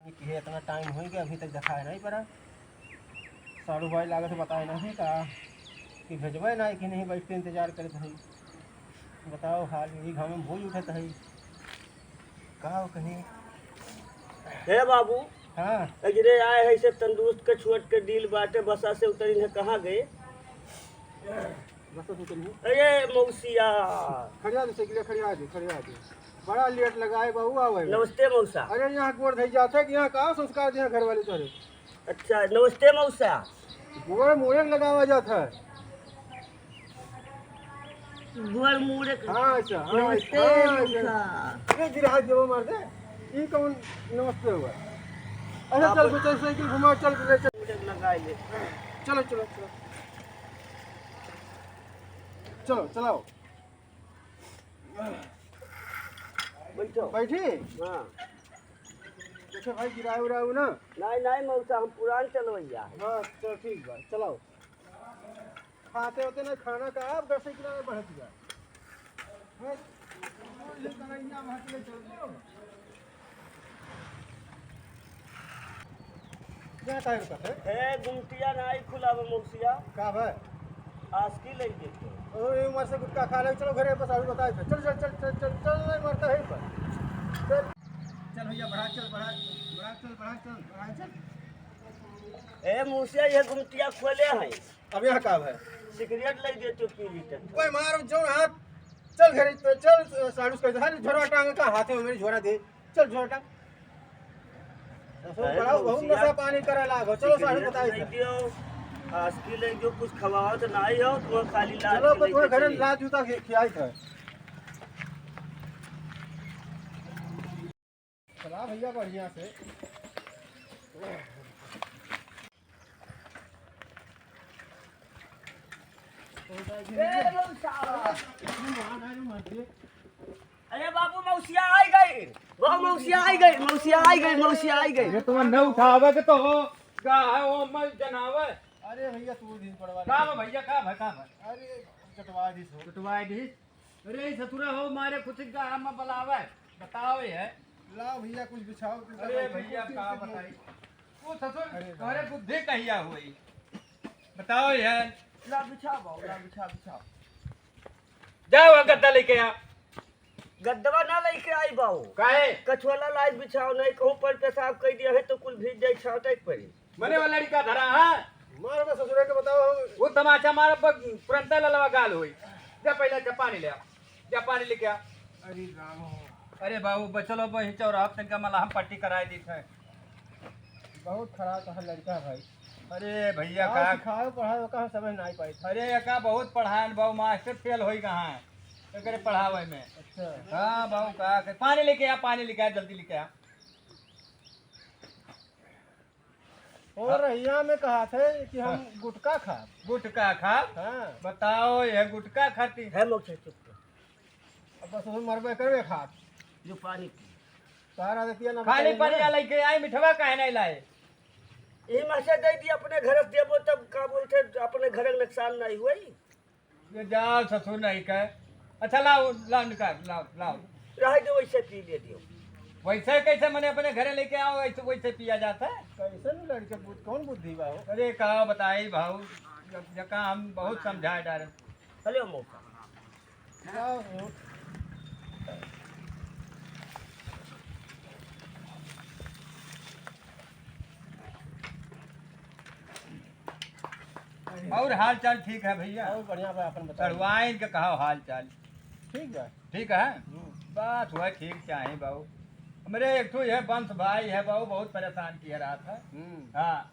कि इतना टाइम हो गया अभी तक दिखाए नहीं पड़ा। साड़ू भाई लागत बताए नहीं का कि भेजबे ना कि नहीं, बैठते इंतजार करते है। बताओ हाल यही घाव में भूल उठत है का कहीं। हे बाबू, हाँ अजरे आए है से तंदुरुस्त के छुअट के डील बाटे बसा से उतरी है कहाँ गए? बस तो चलिए अरे मौसिया, खड़िया दे साइकिल खड़िया दे। बड़ा लेट लगा है बहू आवे। नमस्ते मौसा। अरे यहाँ गोड़ धई जाते कि यहाँ का संस्कार दिया घर वाले तोरे। अच्छा नमस्ते मौसा। गोड़ मोरे लगावा जाता है। गुड़ मुड़े हाँ अच्छा हाँ नमस्ते मौसा। अरे गिरा जो मार दे ये कौन नमस्ते हुआ। अरे चल चल साइकिल घुमा चल ले चल लगा ले। चलो चलो चलो चलो चलाओ बैठो। बैठी। हाँ देखो भाई गिराए उराए ना। नहीं नहीं मौसा, हम पुरान चलवैया। हाँ चलो ठीक बा चलाओ। खाते होते ना खाना का आप घर से किनारे बढ़त जा। क्या टाइम का है? हे गुमटिया नहीं खुला मौसिया, का भाई आस्की लग देते। ओ ये उम्र से गुटखा खा ले। चलो घरे बस आलू बताए चल चल चल चल चल चल नहीं मरता है पर चल चल भैया बढ़ा चल बढ़ा चल। ए मौसिया, ये गुमटिया खोले हैं, अब यहाँ का है सिगरेट लग देते पी लीटर। कोई मारो जो हाथ चल घरे तो चल साड़ू कर हर झोरा टांग का हाथ में मेरी झोरा दे चल झोरा टांग। बड़ा बहुत नशा पानी करे लागो। चलो साड़ू बताए दियो आस्की लग जो कुछ खवाओ तो नहीं हो तो खाली लाल चलो तो तुम्हारे घरे लात जूता खियाई था। चला भैया बढ़िया से। अरे बाबू मौसिया आई गई, वो मौसिया आई गई, मौसिया आई गई, मौसिया आई गई। ये तुम्हें न उठावे के तो हो का है वो मल जनावे। अरे भैया तू दिन पड़वा काम भैया काम है काम है। अरे कटवा दी सो कुटवाई दी। अरे ससुरा हो मारे कुछ का हम बुलावे बताओ ये। ला भैया कुछ बिछाओ। अरे भैया का बताई वो ससुर तुम्हारे बुद्धि कहिया हुई बताओ ये। ला बिछा बाबू, ला बिछा बिछा। जाओ गद्दा लेके आ। गद्दवा ना लेके आई बाबू, काहे कछुआला लाइट बिछाओ, नहीं कहूँ पर पेशाब कर दिया है तो कुल भीज जाए छावटे पड़ी। मने वाला लड़का धरा है मार में ससुरे के बताओ। वो तमाचा मारा पुरंता ललवा गाल हुई। जा पहले जा पानी ले आ, जा पानी लेके आ। अरे राम अरे बाबू बचलो बही चौराहा तनका मला हम पट्टी कराई दी थे। बहुत खराब कहा लड़का भाई। अरे भैया का का सिखाओ पढ़ाओ कहाँ समझ नहीं पाई। अरे का बहुत पढ़ाए बाबू मास्टर फेल होई कहाँ है एकरे पढ़ावे में। अच्छा हाँ बाबू का पानी लेके आ, पानी लेके आ, जल्दी लेके आ। और रैया में कहा थे कि हम गुटखा खा। गुटका खा हाँ बताओ ये गुटका खाती है मौसा चुप कर। अब बस हम मरबे करबे खा जो पानी पी। सहारा देती है ना खाली पानी लेके आई मिठवा काहे नहीं लाए। यही मासा दे दी अपने घर से देबो तब का बोलते अपने घर के नुकसान नहीं हुई। ये जाओ ससुर नहीं कहे। अच्छा लाओ लाओ निकाल लाओ लाओ। रह दो वैसे पी ले दियो। वैसे कैसे मैंने अपने घरे लेके आओ वैसे वैसे पिया जाता है। कैसे नहीं लड़के कौन बुद्धि बा हो। अरे कहा बताई भाऊ जका हम बहुत समझाए डारे। हेलो मौसा, जाओ हो। और हाल चाल ठीक है भैया। बहुत बढ़िया बा अपन बताओ। चढ़वाइन के कहा हाल चाल ठीक बा। ठीक है बात हुआ ठीक चाहे बाबू। मेरे एक तो यह वंश भाई है बाबू बहुत परेशान किया रहा था। हाँ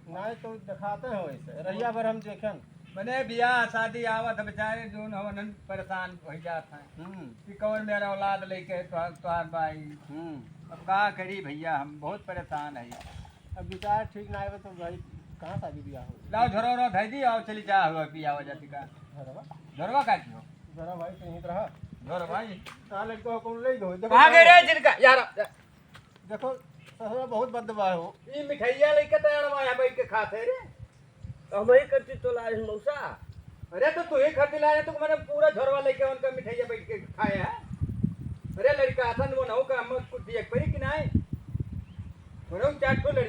नहीं तो दिखाते हैं वैसे रैया भर हम देखें। मैंने ब्याह शादी आवत बेचारे जो हमन परेशान हो जाता है कि कौन मेरा औलाद लेके तुहार भाई। अब का करी भैया हम बहुत परेशान है। अब विचार ठीक ना आए तो भाई कहाँ शादी ब्याह हो। लाओ झोरो धै दी आओ चली जा हुआ पिया हो जाती का घरवा झोरवा का क्यों जरा भाई कहीं रहा झोर भाई कहाँ लड़का कौन ले दो। कहाँ गए रे जिनका यार। देखो ससुरा बहुत बदबा हो। ये मिठाइया लेके तैयार यहाँ बैठ के खाते रे। हम ही करती तो लाए मौसा। अरे तो तू ही खरीद लाया तो मैंने पूरा झोरवा लेके उनका मिठाइया बैठ के खाए है। अरे लड़का आसन वो ना हो का हम कुछ देख पड़ी कि नहीं।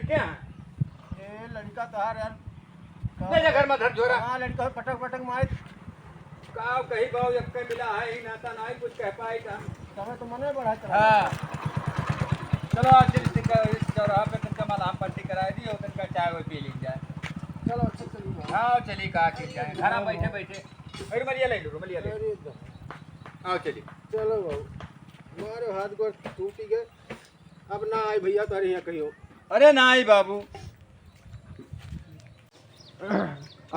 लड़के हैं ये लड़का तहार यार ले जा घर में धर जोरा हाँ लड़का पटक पटक मारे का कहीं बाऊ एक के मिला है ही नाता ना ही कुछ कह पाई था समय तो मने बढ़ा चला हाँ चलो आज इस चौराहा पे तुमका मलहम पट्टी कराई दी और तुमका चाय वो पी ली जाए चलो अच्छा चलिए हाँ चलिए कहा कि जाए घर बैठे बैठे अरे मलिया ले लो रुमलिया ले लो। आओ चलिए चलो बाबू मारे हाथ गोड़ टूटी गए अब ना आए भैया तारे यहाँ कहियो अरे नहीं बाबू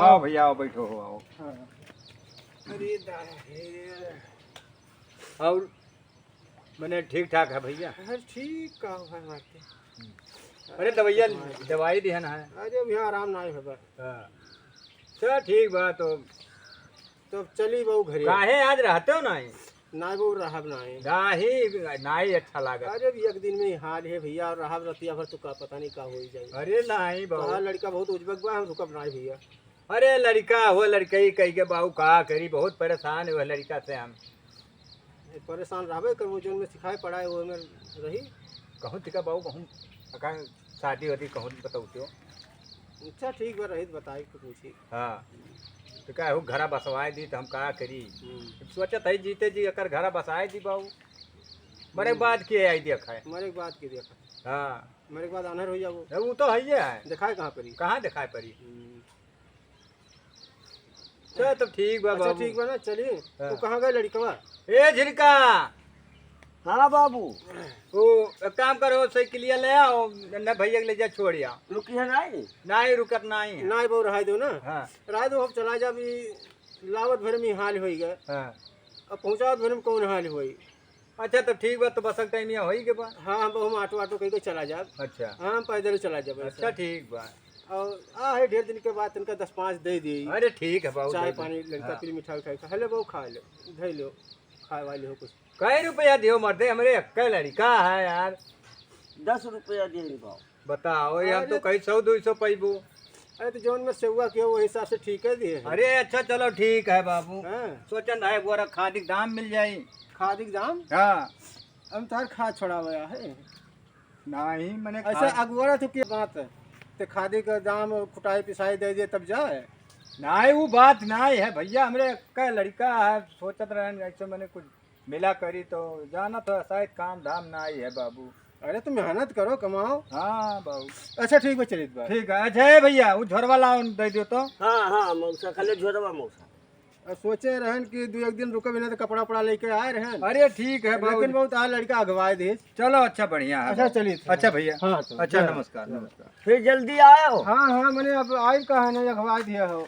आओ भैया आओ बैठो हो आओ हाँ। अरे दादा और मैंने ठीक ठाक है भैया हर ठीक का है मारते अरे दवाइया दवाई दी है ना है अरे अब यहाँ आराम ना आए है बस हाँ। चलो ठीक बा तो तो चली बहू घरे काहे आज रहते हो नहीं ना बहू रहब ना आए नहीं अच्छा लगा अरे भी एक दिन में ही हाल है भैया और रहब रतिया भर तो का पता नहीं का हो जाए अरे नहीं तो बाबू लड़का बहुत उजबक बा हम रुकब ना आए भैया अरे लड़का वो लड़कई कही के बाबू कहा करी बहुत परेशान है वह लड़का से हम परेशान रहबे कर वो जो में सिखाए पढ़ाए वो में रही कहूँ तिका बाबू कहूँ अका शादी वादी कहूँ बताऊ तो अच्छा ठीक बा रही बताई तो पूछी हाँ तो क्या हो घरा बसवाए दी तो हम कहा करी सोचत है जीते जी अकर घरा बसाए दी बाबू मरे बाद के आइडिया खाए मरे के बाद के देखा हाँ मरे के बाद आनर हो जाओ वो तो है ही है दिखाए कहाँ परी कहाँ दिखाई पड़ी चलो तब ठीक बा अच्छा बाबू ठीक बा ना चलिए हाँ। तो कहाँ गए लड़कवा ए झिरका हाँ बाबू वो एक काम करो साइकिलिया ले आओ न भैया के ले जा छोड़ आओ रुकी है नहीं नहीं रुकत नहीं है। ना बहु रहा दो ना हाँ रहा दो हम चला जा भी लावत भर में हाल हो गए हाँ अब पहुँचावत भर में कौन हाल होई अच्छा तो ठीक बा तो बस टाइम यहाँ होई के बा हाँ हम बहु ऑटो ऑटो कह के चला जा अच्छा हाँ हम पैदल चला जा अच्छा ठीक बा और आ है ढेर दिन के बाद इनका 10-5 दे दी अरे ठीक है बाबू चाय दे दो। पानी लड़का हाँ। फिर मिठाई उठाई हेलो बहु खा लो धै लो खाए वाले हो कुछ कई रुपया दियो मर्दे हमरे अक्का लड़का है यार 10 रुपया देंगे बाबू बताओ यार तो अरे- कई 100-200 पैबो अरे तो जौन में सेवा किया वो हिसाब से ठीक है दिए हैं। अरे अच्छा चलो ठीक है बाबू हाँ सोचन है गोरा खादी दाम मिल जाई खाद एग्जाम हाँ हम तार खाद छोड़ा हुआ है नहीं मैंने ऐसे अगुआरा तो की बात है तो खादी का दाम कुटाई पिसाई दे दिए तब जाए नहीं वो बात नहीं है भैया हमरे का लड़का है सोचत रहे ऐसे मैंने कुछ मिला करी तो जाना तो शायद काम धाम नहीं है बाबू अरे तुम मेहनत करो कमाओ हाँ बाबू अच्छा ठीक है चलिए बात ठीक है अच्छा है भैया वो झोरवा लाओ दे दो तो हाँ हाँ मौसा खाली झोरवा मौसा और सोचे रहन कि 2-1 दिन रुके बिना तो कपड़ा उपड़ा लेके आए रहन अरे ठीक है बाबू लेकिन बहुत आ लड़का अगवाए दे चलो अच्छा बढ़िया है अच्छा चलिए अच्छा भैया हाँ तो अच्छा नमस्कार नमस्कार फिर जल्दी आयो हाँ हाँ मैंने अब आई कहा नहीं अगवाए दिया हो